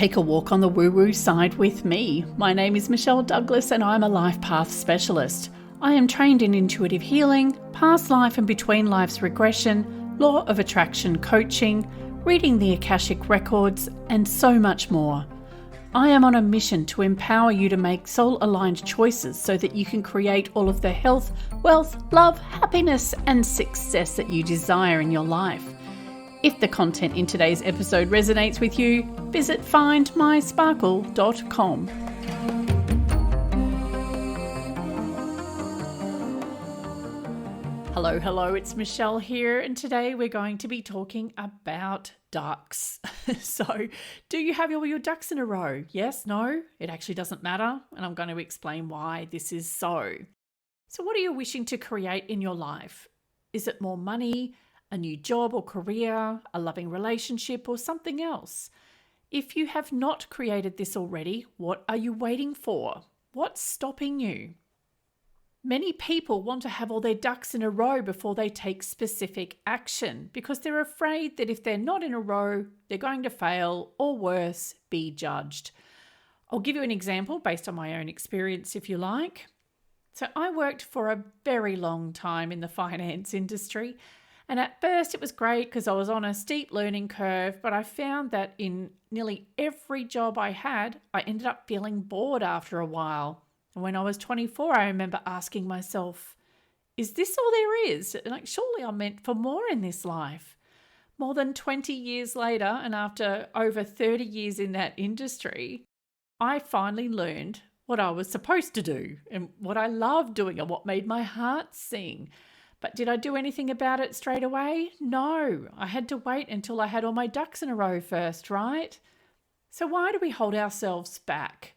Take a walk on the woo-woo side with me. My name is Michelle Douglas and I'm a life path specialist. I am trained in intuitive healing, past life and between lives regression, law of attraction coaching, reading the Akashic records, and so much more. I am on a mission to empower you to make soul-aligned choices so that you can create all of the health, wealth, love, happiness, and success that you desire in your life. If the content in today's episode resonates with you, visit findmysparkle.com. Hello, it's Michelle here, and today we're going to be talking about ducks. So, do you have all your ducks in a row? Yes, no? It actually doesn't matter, and I'm going to explain why this is so. So, what are you wishing to create in your life? Is it more money, a new job or career, a loving relationship, or something else? If you have not created this already, what are you waiting for? What's stopping you? Many people want to have all their ducks in a row before they take specific action because they're afraid that if they're not in a row, they're going to fail or worse, be judged. I'll give you an example based on my own experience if you like. So I worked for a very long time in the finance industry. And at first it was great because I was on a steep learning curve, but I found that in nearly every job I had, I ended up feeling bored after a while. And when I was 24, I remember asking myself, is this all there is? Like, surely I'm meant for more in this life. More than 20 years later, and after over 30 years in that industry, I finally learned what I was supposed to do and what I loved doing and what made my heart sing. But did I do anything about it straight away? No, I had to wait until I had all my ducks in a row first, right? So why do we hold ourselves back?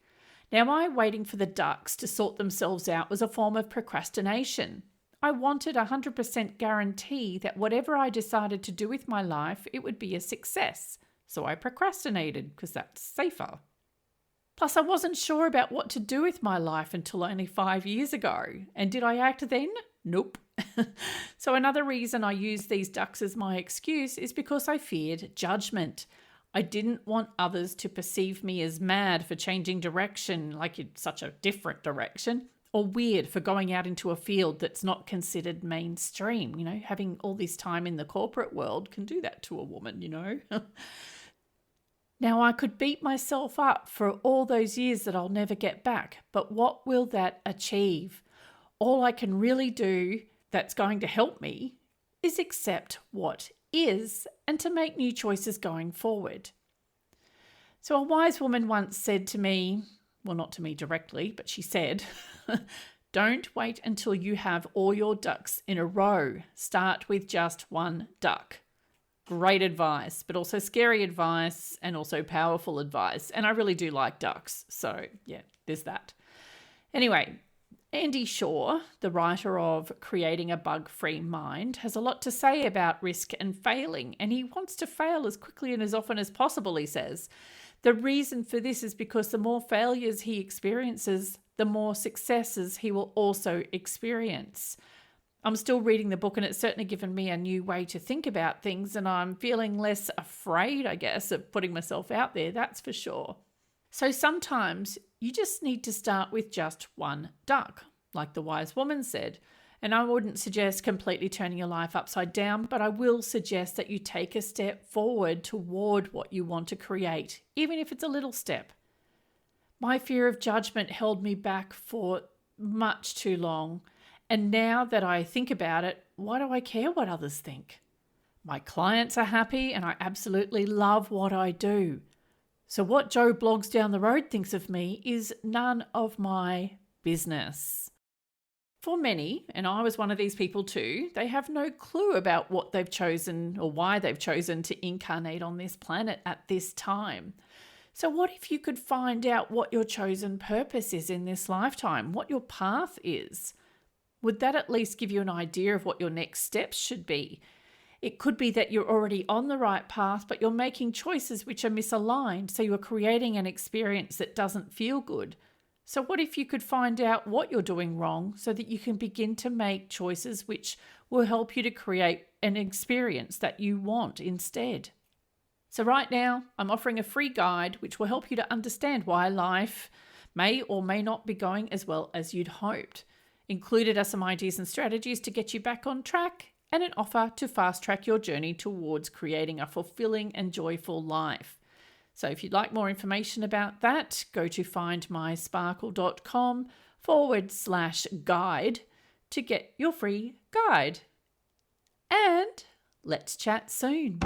Now, my waiting for the ducks to sort themselves out was a form of procrastination. I wanted 100% guarantee that whatever I decided to do with my life, it would be a success. So I procrastinated because that's safer. Plus, I wasn't sure about what to do with my life until only 5 years ago. And did I act then? Nope. So another reason I used these ducks as my excuse is because I feared judgment. I didn't want others to perceive me as mad for changing direction, like in such a different direction, or weird for going out into a field that's not considered mainstream. You know, having all this time in the corporate world can do that to a woman, you know. Now, I could beat myself up for all those years that I'll never get back, but what will that achieve? All I can really do that's going to help me is accept what is and to make new choices going forward. So a wise woman once said to me, well, not to me directly, but she said, don't wait until you have all your ducks in a row. Start with just one duck. Great advice, but also scary advice and also powerful advice. And I really do like ducks. So yeah, there's that. Anyway, Andy Shaw, the writer of Creating a Bug-Free Mind, has a lot to say about risk and failing, and he wants to fail as quickly and as often as possible, he says. The reason for this is because the more failures he experiences, the more successes he will also experience. I'm still reading the book and it's certainly given me a new way to think about things, and I'm feeling less afraid, I guess, of putting myself out there, that's for sure. So sometimes you just need to start with just one duck, like the wise woman said. And I wouldn't suggest completely turning your life upside down, but I will suggest that you take a step forward toward what you want to create, even if it's a little step. My fear of judgment held me back for much too long. And now that I think about it, why do I care what others think? My clients are happy and I absolutely love what I do. So what Joe Blogs down the road thinks of me is none of my business. For many, and I was one of these people too, they have no clue about what they've chosen or why they've chosen to incarnate on this planet at this time. So what if you could find out what your chosen purpose is in this lifetime, what your path is? Would that at least give you an idea of what your next steps should be? It could be that you're already on the right path, but you're making choices which are misaligned, so you're creating an experience that doesn't feel good. So what if you could find out what you're doing wrong so that you can begin to make choices which will help you to create an experience that you want instead? So right now, I'm offering a free guide which will help you to understand why life may or may not be going as well as you'd hoped. Included are some ideas and strategies to get you back on track and an offer to fast track your journey towards creating a fulfilling and joyful life. So if you'd like more information about that, go to findmysparkle.com/guide to get your free guide. And let's chat soon.